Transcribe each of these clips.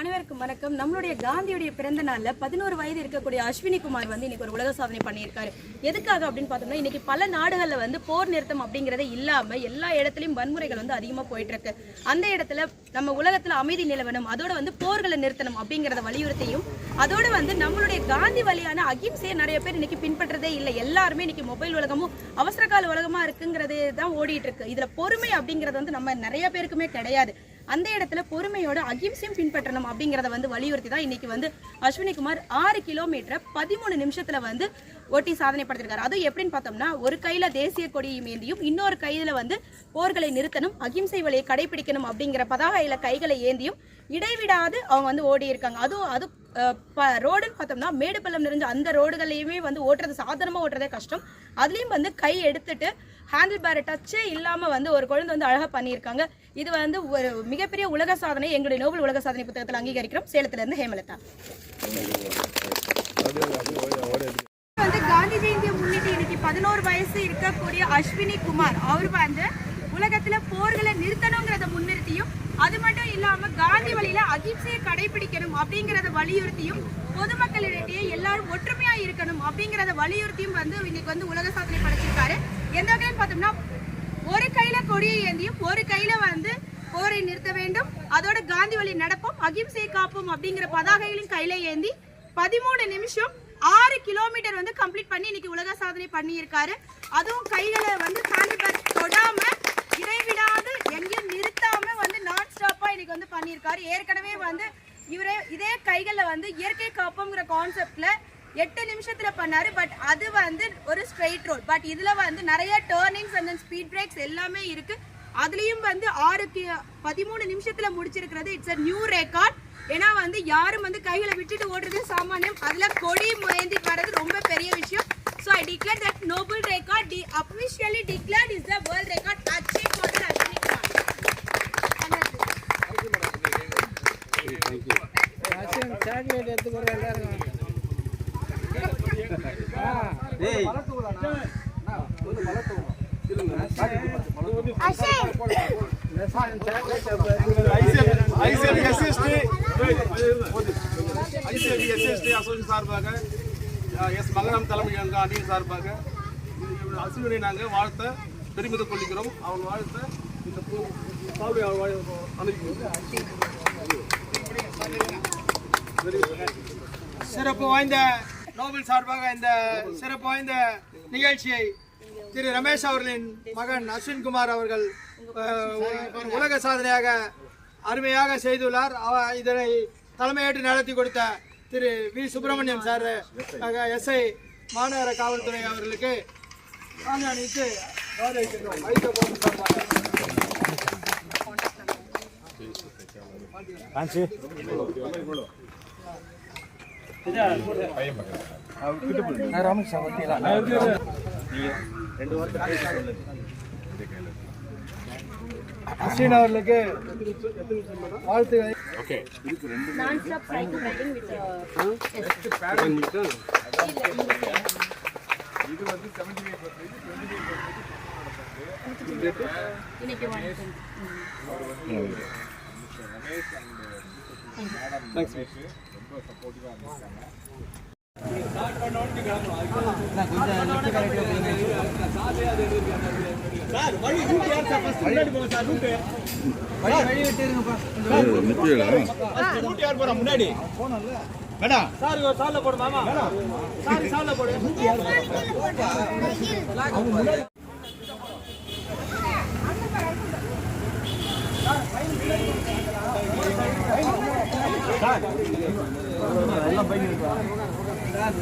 அனைவருக்கும் வணக்கம். நம்மளுடைய காந்தியுடைய பிறந்த நாள்ல 11 வயது இருக்கக்கூடிய அஸ்வினி குமார் வந்து இன்னைக்கு ஒரு உலக சாதனை பண்ணியிருக்காரு. எதுக்காக அப்படின்னு பார்த்தோம்னா, இன்னைக்கு பல நாடுகள்ல வந்து போர் நிறுத்தம் அப்படிங்கறதே இல்லாம எல்லா இடத்துலயும் வன்முறைகள் வந்து அதிகமா போயிட்டு இருக்கு. அந்த இடத்துல நம்ம உலகத்துல அமைதி நிலவணும், அதோட வந்து போர்களை நிறுத்தணும் அப்படிங்கறத வலியுறுத்தியும், அதோட வந்து நம்மளுடைய காந்தி வழியான அகிம்சையை நிறைய பேர் இன்னைக்கு பின்பற்றதே இல்லை. எல்லாருமே இன்னைக்கு மொபைல் உலகமும் அவசர கால உலகமா இருக்குங்கிறது தான் ஓடிட்டு இருக்கு. இதுல பொறுமை அப்படிங்கறது வந்து நம்ம நிறைய பேருக்குமே கிடையாது. அந்த இடத்துல பொறுமையோட அகிம்சையும் பின்பற்றணும் அப்படிங்கறத வந்து வலியுறுத்தி தான் இன்னைக்கு வந்து அஸ்வினி குமார் 6 கிலோமீட்டரை 13 நிமிஷத்துல வந்து ஓட்டி சாதனை படுத்திருக்காரு. அதுவும் எப்படின்னு பார்த்தோம்னா, ஒரு கையில தேசிய கொடியும் ஏந்தியும், இன்னொரு கையில வந்து போர்களை நிறுத்தணும், அகிம்சை வழியை கடைபிடிக்கணும் அப்படிங்கிற பதாகையில கைகளை ஏந்தியும் இடைவிடாது அவங்க வந்து ஓடி இருக்காங்க. அது ரோடுன்னு பார்த்தோம்னா மேடு பள்ளம் நிறைஞ்ச அந்த ரோடுகளையுமே வந்து ஓட்டுறது சாதாரணமாக ஓட்டுறதே கஷ்டம். அதுலேயும் வந்து கை எடுத்துட்டு ஹேண்டில் பேரை டச்சே இல்லாமல் வந்து ஒரு குழந்தை வந்து அழகாக பண்ணியிருக்காங்க. இது வந்து ஒரு மிகப்பெரிய உலக சாதனை. எங்களுடைய நோபல் உலக சாதனை புத்தகத்தில் அங்கீகரிக்கிறோம். சேலத்திலிருந்து ஹேமலதா. வந்து காந்தி ஜெயந்தியை முன்னிட்டு இன்னைக்கு 11 வயசு இருக்கக்கூடிய அஸ்வினி குமார் அவர் வந்து உலகத்துல போர்களை நிறுத்தணுங்கிறத முன்னிறுத்தியும், அது மட்டும் இல்லாம காந்தி வழியில அகிம்சையை கடைபிடிக்கணும் அப்படிங்கறத வலியுறுத்தியும், பொதுமக்களிடையே எல்லாரும் ஒற்றுமையா இருக்கணும் அப்படிங்கறத வலியுறுத்தியும் வந்து இன்னைக்கு வந்து உலக சாதனை படைச்சிருக்காரு. எந்த வகையில் பார்த்தோம்னா, ஒரு கையில கொடியை ஏந்தியும் ஒரு கையில வந்து போரை நிறுத்த வேண்டும், அதோட காந்தி வழி நடப்போம், அகிம்சையை காப்போம் அப்படிங்கிற பதாகைகளையும் கையில ஏந்தி 13 நிமிஷம் 6 கிலோமீட்டர் வந்து கம்ப்ளீட் பண்ணி இன்னைக்கு உலக சாதனை பண்ணியிருக்காரு. அதுவும் கைகளை வந்து ஹேண்டில் பேக் தொடாம இடைவிடாது எங்கேயும் நிறுத்தாம வந்து நான் ஸ்டாப்பா இன்னைக்கு வந்து பண்ணியிருக்காரு. ஏற்கனவே வந்து இவரே இதே கைகளில் வந்து இயற்கை காப்போங்கிற கான்செப்ட்ல 8 நிமிஷத்துல பண்ணாரு. பட் அது வந்து ஒரு ஸ்ட்ரெயிட் ரோட். பட் இதுல வந்து நிறைய டர்னிங்ஸ் அண்ட் ஸ்பீட் பிரேக்ஸ் எல்லாமே இருக்கு. அதுலயும் வந்து 13 நிமிஷத்துல முடிச்சிருக்கிறது இட்ஸ் a நியூ ரெக்கார்ட். ஏன்னா வந்து யாரும் வந்து கைகளை விட்டுட்டு ஓடுறது சாமானியம், அதுல கொடி முயந்தி வர்றது ரொம்ப பெரிய விஷயம். So I declare that noble record officially declared is the world record achieved for the Ashwini Kumar. Thank you. Ashwin chocolate eduthu koru ellarum. Hey. Na oru balathu. Ashwin. ICSST association சார்பாக S மகரம் தலைமை அணியின் சார்பாக அஸ்வினை நாங்கள் வாழ்த்த பெருமிதம் கொள்கிறோம். அவங்க வாழ்த்த இந்த சிறப்பு வாய்ந்த நோபல் சார்பாக இந்த சிறப்பு வாய்ந்த நிகழ்ச்சியை திரு ரமேஷ் அவர்களின் மகன் அஸ்வின் குமார் அவர்கள் உலக சாதனையாக அருமையாக செய்துள்ளார். இதனை தலைமையேற்று நடத்தி கொடுத்த திரு வி சுப்பிரமணியம் சார், எஸ்ஐ மாநகர காவல்துறை அவர்களுக்கு அணிவித்து அஸ்வின் அவர்களுக்கு வாழ்த்துக்களை. முன்னாடி மேடம் சார் சால்ல போடு மாமா சார் சால்ல போடு.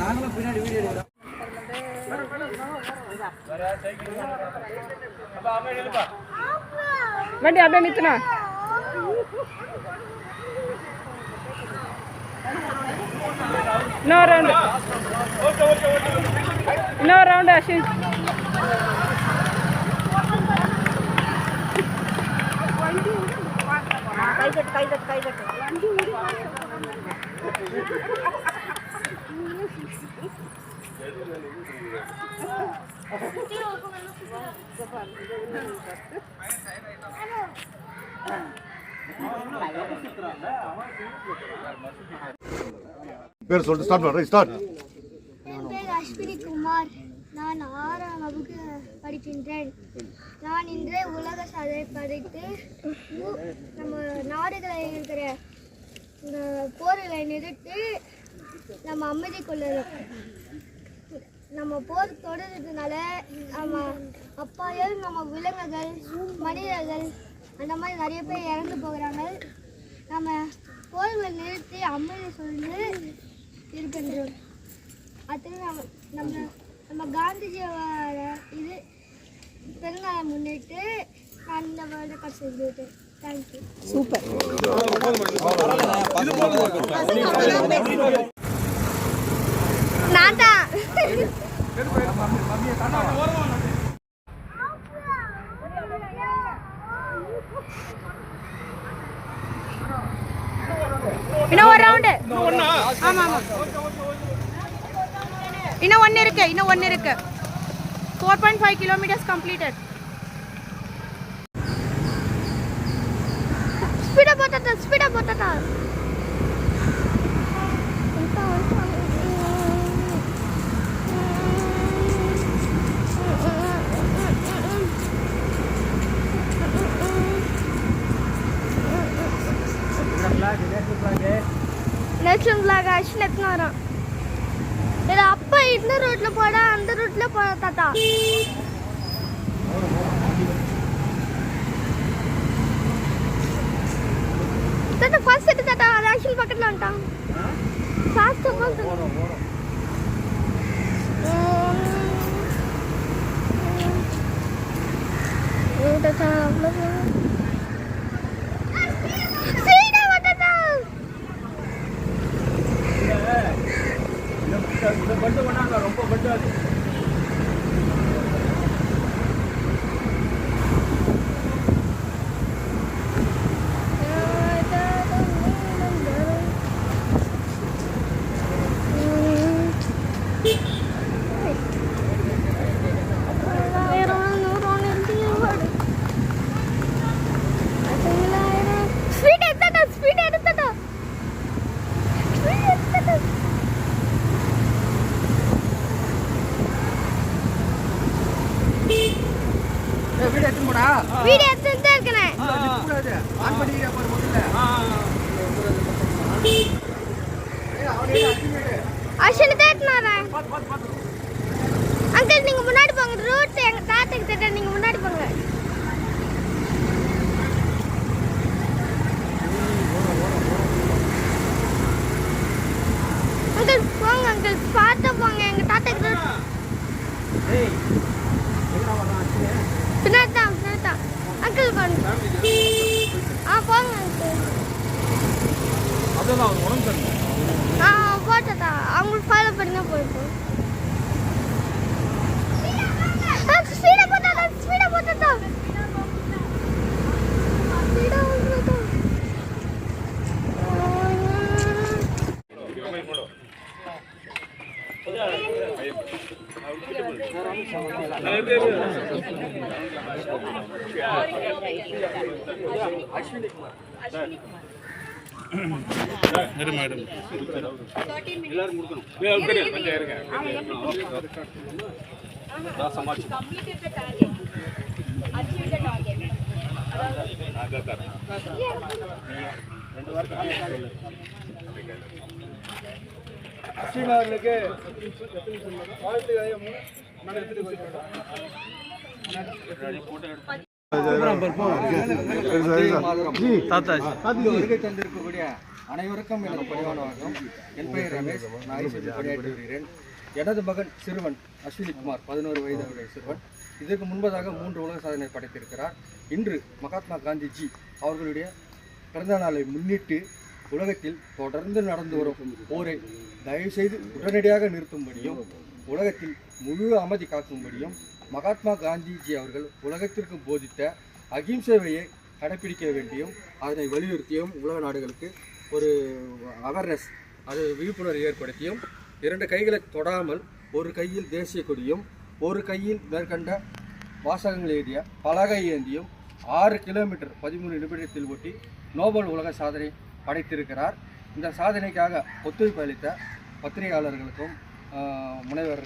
நாங்களும் பின்னாடி வீடியோ எடுக்கிறோம். வண்டி அப்படியே நிறுத்தினா இன்னொரு ரவுண்டு அஸ்வின். கைதட்டு பேர் சொல்லிட்டு ஸ்டார்ட் பண்ணுறேன். ஸ்டார்ட். என் பேர் அஸ்வினி குமார். நான் 6ஆம் வகுப்பு படிக்கின்றேன். நான் இன்று உலக சாதனை படைத்து நம்ம நாடுகளில் இருக்கிற இந்த போர்களை நிறுத்தி நம்ம அமைதி கொள்ளலாம். நம்ம போர் தொடர்றதுனால நம்ம அப்பாயும் நம்ம விலங்குகள் மனிதர்கள் அந்த மாதிரி நிறைய பேர் இறந்து போகிறாங்க. நம்ம போர்களை நிறுத்தி அமைதி சொல்லி இருக்கின்றோம். அது நம்ம காந்திஜியோட இது பிறந்தநாளை முன்னிட்டு நான் இந்த வேர்ல்டு கப் செஞ்சுட்டேன். தேங்க்யூ. சூப்பர். நான் தான் இன்னும் ஒரு ரவுண்டு. ஆமா ஆமா இன்னும் ஒன்று இருக்கு 4.5 kilometers completed. ஸ்பீடா போட்டாட்டா நேஷனல் ஃபிளாக் ஆக்சுவலி எத்தனை வரும்? இது அப்பா இந்த ரூட்ல போடா அந்த ரூட்ல போடா தாத்தா. தாத்தா ஃபர்ஸ்ட் செட் தாத்தா ஆக்சுவலி பக்கத்துல வந்துட்டான். ஃபாஸ்ட் ரொம்ப பட்டாது. வீடியோ எடுத்துட்டே இருக்கேன். ஆன் பண்ணியா பாரு முதல்ல. ஆக்சுவலி தேட்னாரே. அங்கிள் நீங்க முன்னாடி போங்க. ரூட் எங்க தாத்தாக்கு தெரியும். நீங்க முன்னாடி போங்க. அங்கிள் போங்க அங்கிள். பார்த்து போங்க. எங்க தாத்தாக்கு ரூட். ஏய் எங்கடா வரான் அண்ணே? பின்னாடி அங்கிள் போங்க. போங்க அங்கிள். அதெல்லாம் அவர் உடம்பு சரியில்லை. போட்டதா அவங்களுக்கு ஃபாலோ பண்ணி போயிருக்கோம். ஸ்பீடா போட்டதா அஸ்வினி குமார். எல்லாரும் கொடுக்கணும். கொஞ்சம் இருங்க. அஸ்வினார்களுக்கு வாழ்த்துக்களையும் தந்திருக்கக்கூடிய அனைவருக்கும் எனது பணிவான வணக்கம். என் பெயர் ரமேஷ். நான் ஐசிடி பணியாற்றி வருகிறேன். எனது மகன் சிறுவன் அஸ்வினி குமார் 11 வயது சிறுவன். இதற்கு முன்பதாக 3 உலக சாதனை படைத்திருக்கிறார். இன்று மகாத்மா காந்திஜி அவர்களுடைய பிறந்த நாளை முன்னிட்டு உலகத்தில் தொடர்ந்து நடந்து வரும் போரை தயவுசெய்து உடனடியாக நிறுத்தும்படியும் உலகத்தில் முழு அமைதி காக்கும்படியும் மகாத்மா காந்திஜி அவர்கள் உலகத்திற்கு போதித்த அகிம்சையை கடைப்பிடிக்க வேண்டியும் அதனை வலியுறுத்தியும் உலக நாடுகளுக்கு ஒரு அவேர்னஸ் அது விழிப்புணர்வு ஏற்படுத்தியும் 2 கைகளை தொடாமல் ஒரு கையில் தேசிய கொடியும் ஒரு கையில் மேற்கண்ட வாசகங்கள் எழுதிய பலகை ஏந்தியும் 6 கிலோமீட்டர் 13 நிமிடத்தில் ஓட்டி நோபல் உலக சாதனை படைத்திருக்கிறார். இந்த சாதனைக்காக ஒத்துழைப்பு அளித்த பத்திரிகையாளர்களுக்கும் முனைவர்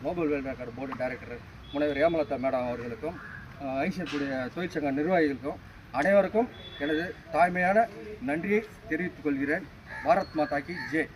Nobel world record board director முனைவர் ஏமலதா மேடம் அவர்களுக்கும் ஐசிஎஃப்டைய தொழிற்சங்க நிர்வாகிகளுக்கும் அனைவருக்கும் எனது தாய்மையான நன்றியை தெரிவித்துக் கொள்கிறேன். பாரத் மாதா கி ஜெய்.